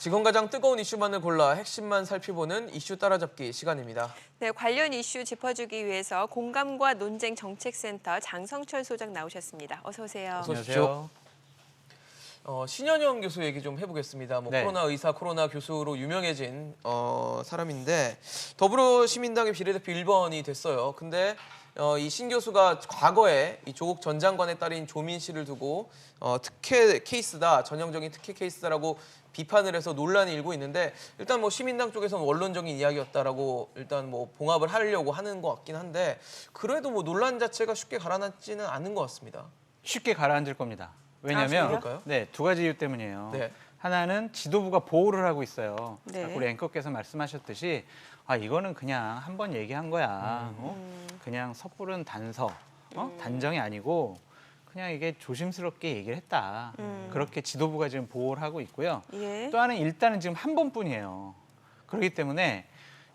지금 가장 뜨거운 이슈만을 골라 핵심만 살펴보는 이슈 따라잡기 시간입니다. 네, 관련 이슈 짚어주기 위해서 공감과 논쟁 정책센터 장성철 소장 나오셨습니다. 어서 오세요. 어서 오십시오. 신현영 교수 얘기 좀 해보겠습니다. 네. 코로나 의사, 코로나 교수로 유명해진 사람인데 더불어시민당의 비례대표 1번이 됐어요. 근데 이 신 교수가 과거에 이 조국 전 장관의 딸인 조민 씨를 두고 특혜 케이스다, 전형적인 특혜 케이스다라고 비판을 해서 논란이 일고 있는데 일단 뭐 시민당 쪽에서는 원론적인 이야기였다라고 일단 뭐 봉합을 하려고 하는 것 같긴 한데 그래도 뭐 논란 자체가 쉽게 가라앉지는 않은 것 같습니다. 쉽게 가라앉을 겁니다. 왜냐하면 그럴까요? 네, 두 가지 이유 때문이에요. 네. 하나는 지도부가 보호를 하고 있어요. 네. 아까 우리 앵커께서 말씀하셨듯이 이거는 그냥 한 번 얘기한 거야. 그냥 섣부른 단서, 단정이 아니고 그냥 이게 조심스럽게 얘기를 했다. 그렇게 지도부가 지금 보호를 하고 있고요. 예. 또 하나는 일단은 지금 한 번뿐이에요. 그렇기 때문에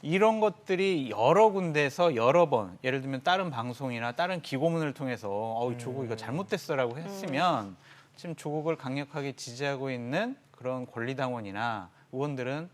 이런 것들이 여러 군데서 여러 번, 예를 들면 다른 방송이나 다른 기고문을 통해서 조국 이거 잘못됐어라고 했으면 지금 조국을 강력하게 지지하고 있는 그런 권리당원이나 의원들은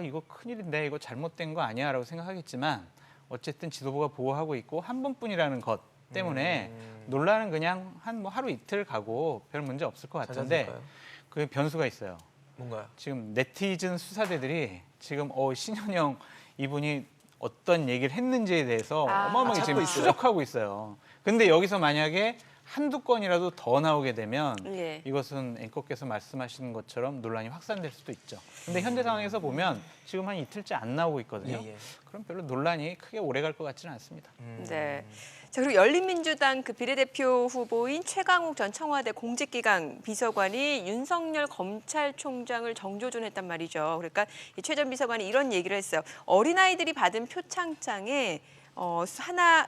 이거 큰일인데 이거 잘못된 거 아니야라고 생각하겠지만 어쨌든 지도부가 보호하고 있고 한 번뿐이라는 것 때문에 논란은 그냥 한 하루 이틀 가고 별 문제 없을 것 같은데 잦아들까요? 그 변수가 있어요. 뭔가요? 지금 네티즌 수사대들이 지금 신현영 이분이 어떤 얘기를 했는지에 대해서 어마어마하게 찾고 지금 있어요? 추적하고 있어요. 근데 여기서 만약에 한두 건이라도 더 나오게 되면 예. 이것은 앵커께서 말씀하시는 것처럼 논란이 확산될 수도 있죠. 근데 현재 상황에서 보면 지금 한 이틀째 안 나오고 있거든요. 예. 그럼 별로 논란이 크게 오래 갈 것 같지는 않습니다. 네. 자, 그리고 열린민주당 그 비례대표 후보인 최강욱 전 청와대 공직기강 비서관이 윤석열 검찰총장을 정조준했단 말이죠. 그러니까 이 최 전 비서관이 이런 얘기를 했어요. 어린아이들이 받은 표창장에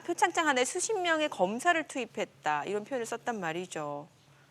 표창장 하나에 수십 명의 검사를 투입했다. 이런 표현을 썼단 말이죠.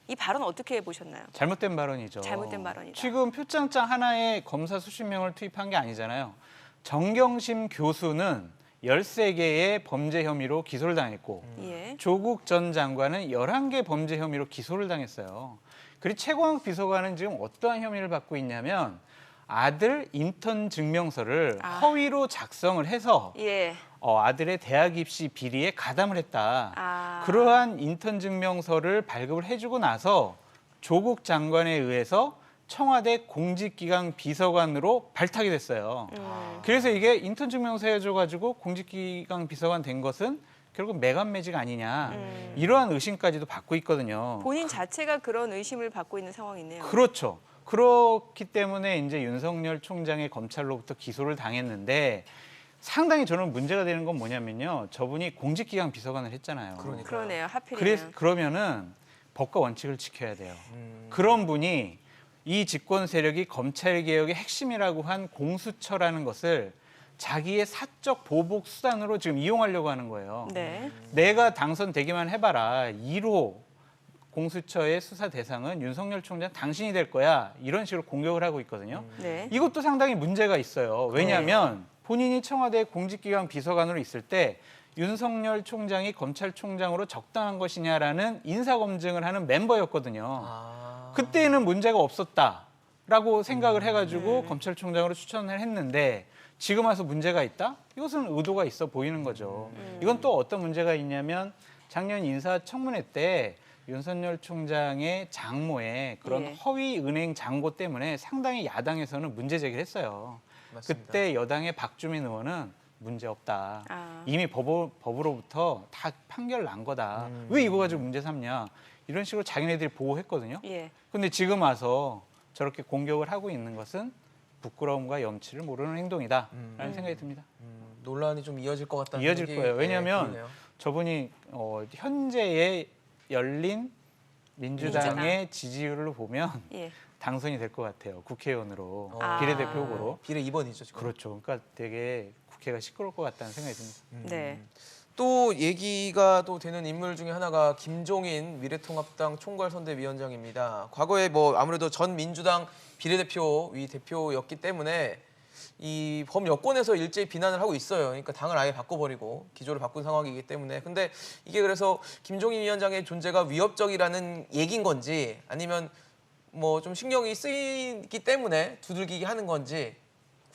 이 발언 어떻게 보셨나요? 잘못된 발언이죠. 잘못된 발언이다. 지금 표창장 하나에 검사 수십 명을 투입한 게 아니잖아요. 정경심 교수는 13개의 범죄 혐의로 기소를 당했고 예. 조국 전 장관은 11개 범죄 혐의로 기소를 당했어요. 그리고 최광욱 비서관은 지금 어떠한 혐의를 받고 있냐면 아들 인턴 증명서를 허위로 작성을 해서 예. 아들의 대학 입시 비리에 가담을 했다. 그러한 인턴 증명서를 발급을 해주고 나서 조국 장관에 의해서 청와대 공직기강 비서관으로 발탁이 됐어요. 그래서 이게 인턴 증명서 해줘가지고 공직기강 비서관 된 것은 결국 매간매직 아니냐. 이러한 의심까지도 받고 있거든요. 본인 자체가 그런 의심을 받고 있는 상황이네요. 그렇죠. 그렇기 때문에 이제 윤석열 총장의 검찰로부터 기소를 당했는데 상당히 저는 문제가 되는 건 뭐냐면요. 저분이 공직기강 비서관을 했잖아요. 그러네요. 하필이면. 그러면은 법과 원칙을 지켜야 돼요. 그런 분이 이 집권 세력이 검찰 개혁의 핵심이라고 한 공수처라는 것을 자기의 사적 보복 수단으로 지금 이용하려고 하는 거예요. 네. 내가 당선되기만 해봐라. 1호 공수처의 수사 대상은 윤석열 총장 당신이 될 거야. 이런 식으로 공격을 하고 있거든요. 네. 이것도 상당히 문제가 있어요. 왜냐하면 본인이 청와대 공직기강 비서관으로 있을 때 윤석열 총장이 검찰총장으로 적당한 것이냐라는 인사검증을 하는 멤버였거든요. 그때는 문제가 없었다라고 생각을 해가지고 검찰총장으로 추천을 했는데 지금 와서 문제가 있다? 이것은 의도가 있어 보이는 거죠. 이건 또 어떤 문제가 있냐면 작년 인사청문회 때 윤석열 총장의 장모의 그런 허위 은행 잔고 때문에 상당히 야당에서는 문제 제기를 했어요. 맞습니다. 그때 여당의 박주민 의원은 문제 없다. 이미 법으로부터 다 판결 난 거다. 왜 이거 가지고 문제 삼냐. 이런 식으로 자기네들이 보호했거든요. 예. 근데 지금 와서 저렇게 공격을 하고 있는 것은 부끄러움과 염치를 모르는 행동이다라는 생각이 듭니다. 논란이 좀 이어질 것 같다는 이어질 생각이, 거예요. 왜냐하면 보이네요. 저분이 현재의 열린 민주당의 지지율을 보면 예. 당선이 될 것 같아요. 국회의원으로 아. 비례대표 후보로. 비례 2번이죠 지금. 그렇죠. 그러니까 되게 국회가 시끄러울 것 같다는 생각이 듭니다. 네. 또 얘기가 또 되는 인물 중에 하나가 김종인 미래통합당 총괄선대위원장입니다. 과거에 뭐 아무래도 전 민주당 비례대표 위 대표였기 때문에 이 범여권에서 일제히 비난을 하고 있어요. 그러니까 당을 아예 바꿔버리고 기조를 바꾼 상황이기 때문에. 근데 이게 그래서 김종인 위원장의 존재가 위협적이라는 얘기인 건지 아니면 뭐 좀 신경이 쓰이기 때문에 두들기기 하는 건지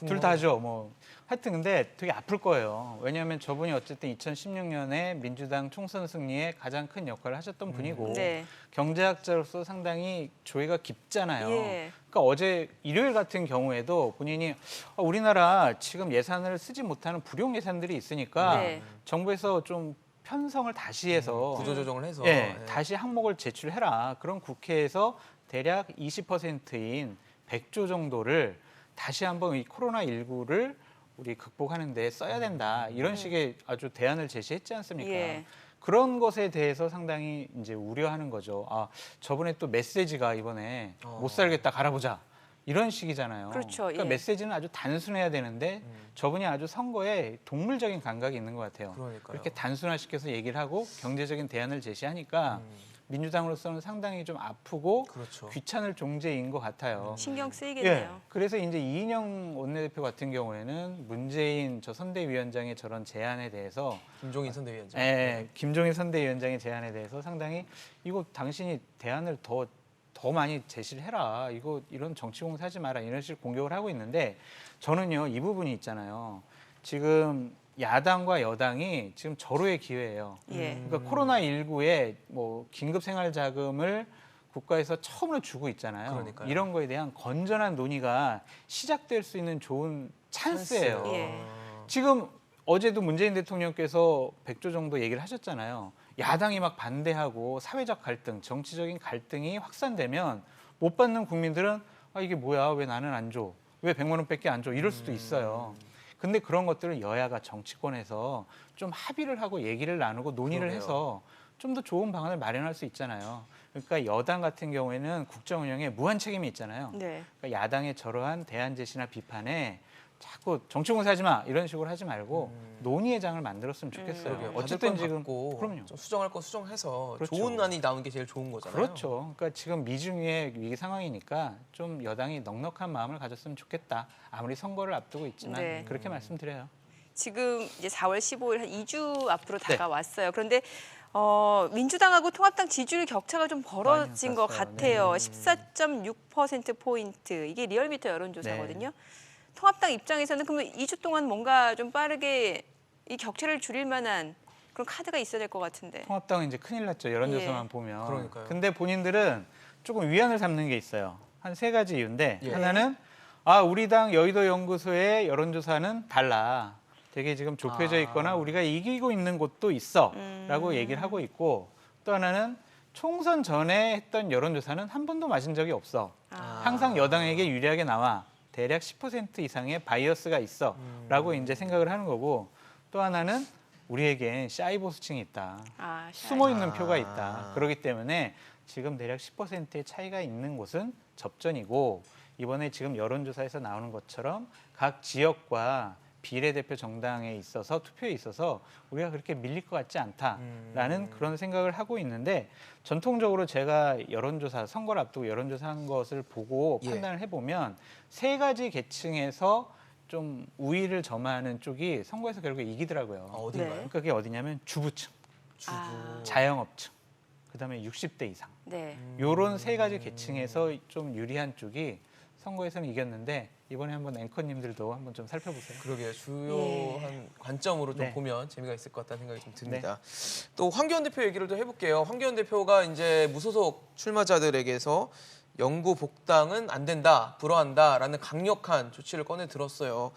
둘 다죠. 뭐 하여튼 근데 되게 아플 거예요. 왜냐하면 저분이 어쨌든 2016년에 민주당 총선 승리에 가장 큰 역할을 하셨던 분이고 네. 경제학자로서 상당히 조예가 깊잖아요. 예. 그러니까 어제 일요일 같은 경우에도 본인이 우리나라 지금 예산을 쓰지 못하는 불용 예산들이 있으니까 네. 정부에서 좀 편성을 다시 해서 구조조정을 해서 예, 예. 다시 항목을 제출해라. 그럼 국회에서 대략 20%인 100조 정도를 다시 한번 이 코로나19를 우리 극복하는 데 써야 된다. 이런 식의 아주 대안을 제시했지 않습니까? 예. 그런 것에 대해서 상당히 이제 우려하는 거죠. 아, 저번에 또 메시지가 이번에 못 살겠다 갈아보자. 이런 식이잖아요. 그렇죠. 그러니까 예. 메시지는 아주 단순해야 되는데 저분이 아주 선거에 동물적인 감각이 있는 것 같아요. 그러니까요. 그렇게 단순화시켜서 얘기를 하고 경제적인 대안을 제시하니까 민주당으로서는 상당히 좀 아프고 그렇죠. 귀찮을 존재인 것 같아요. 신경 예. 쓰이겠네요. 그래서 이제 이인영 원내대표 같은 경우에는 문재인 저 선대위원장의 저런 제안에 대해서 김종인 선대위원장. 김종인 선대위원장의 제안에 대해서 상당히 이거 당신이 대안을 더 많이 제시를 해라. 이런 정치 공세하지 마라. 이런 식으로 공격을 하고 있는데 저는요 이 부분이 있잖아요. 지금 야당과 여당이 지금 절호의 기회예요. 예. 그러니까 코로나19에 뭐 긴급 생활 자금을 국가에서 처음으로 주고 있잖아요. 그러니까요. 이런 거에 대한 건전한 논의가 시작될 수 있는 좋은 찬스예요. 예. 지금 어제도 문재인 대통령께서 100조 정도 얘기를 하셨잖아요. 야당이 막 반대하고 사회적 갈등, 정치적인 갈등이 확산되면 못 받는 국민들은 이게 뭐야? 왜 나는 안 줘? 왜 100만 원밖에 안 줘? 이럴 수도 있어요. 근데 그런 것들을 여야가 정치권에서 좀 합의를 하고 얘기를 나누고 논의를 그러게요. 해서 좀 더 좋은 방안을 마련할 수 있잖아요. 그러니까 여당 같은 경우에는 국정 운영에 무한 책임이 있잖아요. 네. 그러니까 야당의 저러한 대안 제시나 비판에 자꾸 정치 공세하지 마 이런 식으로 하지 말고 논의의 장을 만들었으면 좋겠어요. 그러게요. 어쨌든 받을 건 지금 받고 그럼요. 좀 수정할 거 수정해서 그렇죠. 좋은 안이 나오는 게 제일 좋은 거잖아요. 그렇죠. 그러니까 지금 미중의 위기 상황이니까 좀 여당이 넉넉한 마음을 가졌으면 좋겠다. 아무리 선거를 앞두고 있지만 네. 그렇게 말씀드려요. 지금 이제 4월 15일 한 2주 앞으로 네. 다가왔어요. 그런데 민주당하고 통합당 지지율 격차가 좀 벌어진 많이 것 났어요. 같아요. 14.6%포인트. 이게 리얼미터 여론조사거든요. 네. 통합당 입장에서는 그러면 2주 동안 뭔가 좀 빠르게 이 격차를 줄일 만한 그런 카드가 있어야 될 것 같은데. 통합당은 이제 큰일 났죠. 여론조사만 예. 보면. 그러니까요. 근데 본인들은 조금 위안을 삼는 게 있어요. 한 3가지 이유인데 예. 하나는 우리 당 여의도 연구소의 여론조사는 달라. 되게 지금 좁혀져 있거나 우리가 이기고 있는 곳도 있어. 라고 얘기를 하고 있고 또 하나는 총선 전에 했던 여론조사는 한 번도 맞은 적이 없어. 항상 여당에게 유리하게 나와. 대략 10% 이상의 바이어스가 있어. 라고 이제 생각을 하는 거고 또 하나는 우리에겐 샤이보수층이 있다. 숨어 있는 표가 있다. 그렇기 때문에 지금 대략 10%의 차이가 있는 곳은 접전이고 이번에 지금 여론조사에서 나오는 것처럼 각 지역과 비례대표 정당에 있어서 투표에 있어서 우리가 그렇게 밀릴 것 같지 않다라는 그런 생각을 하고 있는데 전통적으로 제가 여론조사 선거를 앞두고 여론조사한 것을 보고 예. 판단을 해보면 3가지 계층에서 좀 우위를 점하는 쪽이 선거에서 결국에 이기더라고요. 어딘가요? 네. 그러니까 그게 어디냐면 주부층, 아, 자영업층, 그다음에 60대 이상 네. 요런 3가지 계층에서 좀 유리한 쪽이 선거에서는 이겼는데 이번에 한번 앵커님들도 한번 좀 살펴보세요. 그러게요. 주요한 관점으로 좀 네. 보면 재미가 있을 것 같다는 생각이 좀 듭니다. 또 황교안 대표 얘기를 또 해볼게요. 황교안 대표가 이제 무소속 출마자들에게서 영구 복당은 안 된다, 불허한다라는 강력한 조치를 꺼내 들었어요.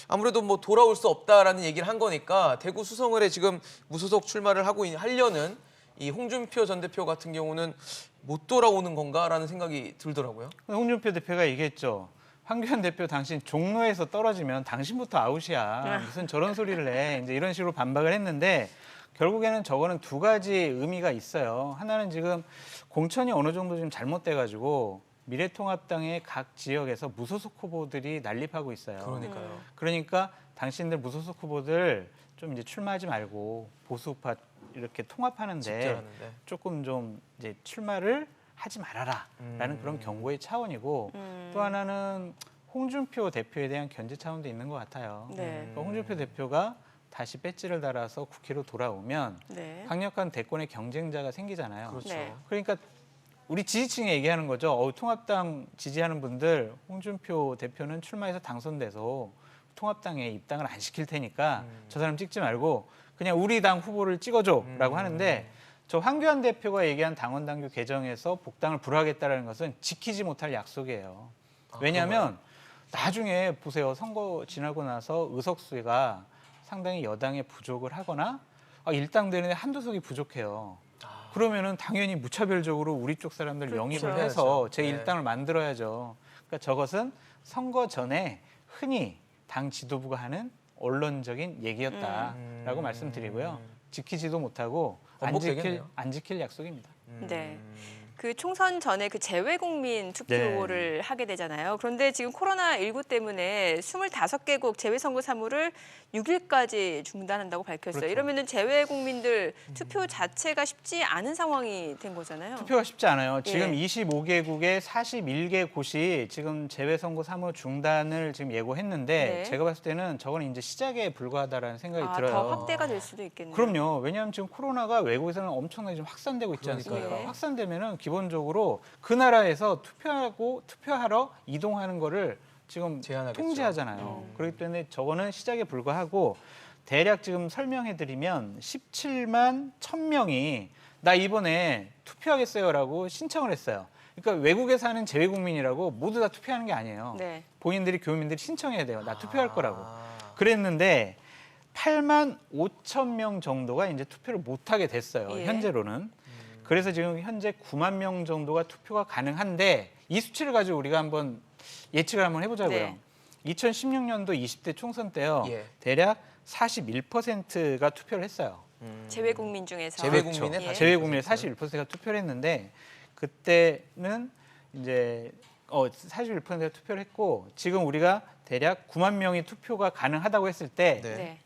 아무래도 뭐 돌아올 수 없다라는 얘기를 한 거니까 대구 수성을에 지금 무소속 출마를 하려는 이 홍준표 전 대표 같은 경우는 못 돌아오는 건가라는 생각이 들더라고요. 홍준표 대표가 얘기했죠. 황교안 대표 당신 종로에서 떨어지면 당신부터 아웃이야. 무슨 저런 소리를 해. 이제 이런 식으로 반박을 했는데 결국에는 저거는 2가지 의미가 있어요. 하나는 지금 공천이 어느 정도 좀 잘못돼가지고 미래통합당의 각 지역에서 무소속 후보들이 난립하고 있어요. 그러니까요. 그러니까 당신들 무소속 후보들 좀 이제 출마하지 말고 보수파 이렇게 통합하는데 집결하는데. 조금 좀 이제 출마를 하지 말아라라는 그런 경고의 차원이고 또 하나는 홍준표 대표에 대한 견제 차원도 있는 것 같아요. 네. 그러니까 홍준표 대표가 다시 배지를 달아서 국회로 돌아오면 네. 강력한 대권의 경쟁자가 생기잖아요. 그렇죠. 네. 그러니까 우리 지지층이 얘기하는 거죠. 통합당 지지하는 분들 홍준표 대표는 출마해서 당선돼서 통합당에 입당을 안 시킬 테니까 저 사람 찍지 말고 그냥 우리 당 후보를 찍어줘라고 하는데 저 황교안 대표가 얘기한 당원 당규 개정에서 복당을 불허하겠다라는 것은 지키지 못할 약속이에요. 왜냐하면 나중에 보세요. 선거 지나고 나서 의석수가 상당히 여당에 부족을 하거나 일당되는데 한두 석이 부족해요. 그러면은 당연히 무차별적으로 우리 쪽 사람들 그렇죠. 영입을 해서 네. 제1당을 만들어야죠. 그러니까 저것은 선거 전에 흔히 당 지도부가 하는 언론적인 얘기였다라고 말씀드리고요. 지키지도 못하고 번복되겠네요. 안 지킬 약속입니다. 네. 그 총선 전에 그 재외국민 투표를 하게 되잖아요. 그런데 지금 코로나19 때문에 25개국 재외선거 사무를 6일까지 중단한다고 밝혔어요. 그렇죠. 이러면은 재외국민들 투표 자체가 쉽지 않은 상황이 된 거잖아요. 투표가 쉽지 않아요. 지금 예. 25개국의 41개 곳이 지금 재외선거 사무 중단을 지금 예고했는데 네. 제가 봤을 때는 저건 이제 시작에 불과하다라는 생각이 들어요. 더 확대가 될 수도 있겠네요. 그럼요. 왜냐하면 지금 코로나가 외국에서는 엄청나게 좀 확산되고 있지 않습니까? 그러니까요. 예. 확산되면은 기본적으로 그 나라에서 투표하러 이동하는 거를 지금 제한하겠죠. 통제하잖아요. 그렇기 때문에 저거는 시작에 불과하고 대략 지금 설명해드리면 17만 1,000명이 나 이번에 투표하겠어요라고 신청을 했어요. 그러니까 외국에 사는 재외국민이라고 모두 다 투표하는 게 아니에요. 네. 본인들이 교민들이 신청해야 돼요. 나 투표할 거라고. 그랬는데 8만 5천 명 정도가 이제 투표를 못하게 됐어요. 예. 현재로는. 그래서 지금 현재 9만 명 정도가 투표가 가능한데 이 수치를 가지고 우리가 한번 예측을 한번 해보자고요. 네. 2016년도 20대 총선 때요. 예. 대략 41%가 투표를 했어요. 재외국민 중에서. 재외국민의 예. 재외국민의 41%가 투표를 했는데 그때는 이제 41%가 투표를 했고 지금 우리가 대략 9만 명이 투표가 가능하다고 했을 때 네. 네.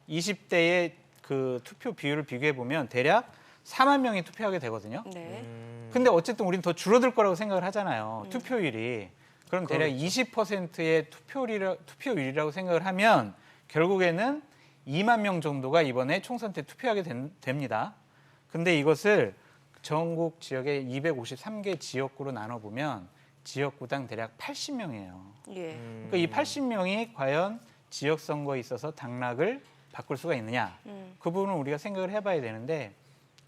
20대의 그 투표 비율을 비교해 보면 대략 4만 명이 투표하게 되거든요. 네. 근데 어쨌든 우리는 더 줄어들 거라고 생각을 하잖아요. 투표율이. 그럼 대략 20%의 투표율이라고 생각을 하면 결국에는 2만 명 정도가 이번에 총선 때 투표하게 됩니다. 근데 이것을 전국 지역의 253개 지역구로 나눠보면 지역구당 대략 80명이에요. 예. 그러니까 이 80명이 과연 지역 선거에 있어서 당락을 바꿀 수가 있느냐? 그 부분은 우리가 생각을 해봐야 되는데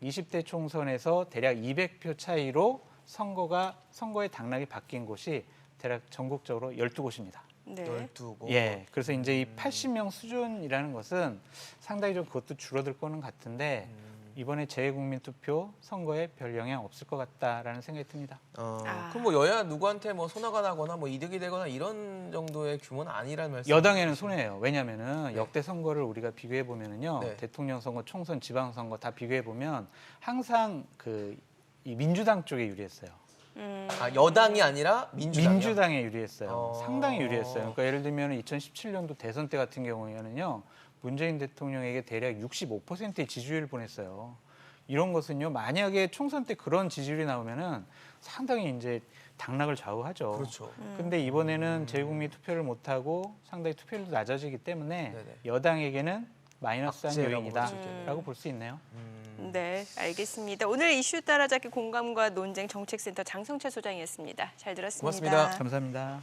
20대 총선에서 대략 200표 차이로 선거의 당락이 바뀐 곳이 대략 전국적으로 12곳입니다. 네. 12곳. 예, 그래서 이제 이 80명 수준이라는 것은 상당히 좀 그것도 줄어들 거는 같은데 이번에 재외국민 투표 선거에 별 영향 없을 것 같다라는 생각이 듭니다. 그럼 뭐 여야 누구한테 뭐 손해가 나거나 뭐 이득이 되거나 이런 정도의 규모는 아니라는 말씀. 여당에는 손해예요. 왜냐하면은 역대 선거를 우리가 비교해 보면은요, 네. 대통령 선거, 총선, 지방 선거 다 비교해 보면 항상 이 민주당 쪽에 유리했어요. 여당이 아니라 민주당이요? 민주당에 유리했어요. 상당히 유리했어요. 그러니까 예를 들면 2017년도 대선 때 같은 경우에는요, 문재인 대통령에게 대략 65%의 지지율을 보냈어요. 이런 것은요, 만약에 총선 때 그런 지지율이 나오면은 상당히 이제 당락을 좌우하죠. 그렇죠. 근데 이번에는 재외국민 투표를 못하고 상당히 투표율도 낮아지기 때문에 네네. 여당에게는 마이너스한 악재라고 요인이다라고 볼 수 있네요. 네, 알겠습니다. 오늘 이슈 따라잡기 공감과 논쟁 정책센터 장성철 소장이었습니다. 잘 들었습니다. 고맙습니다. 감사합니다.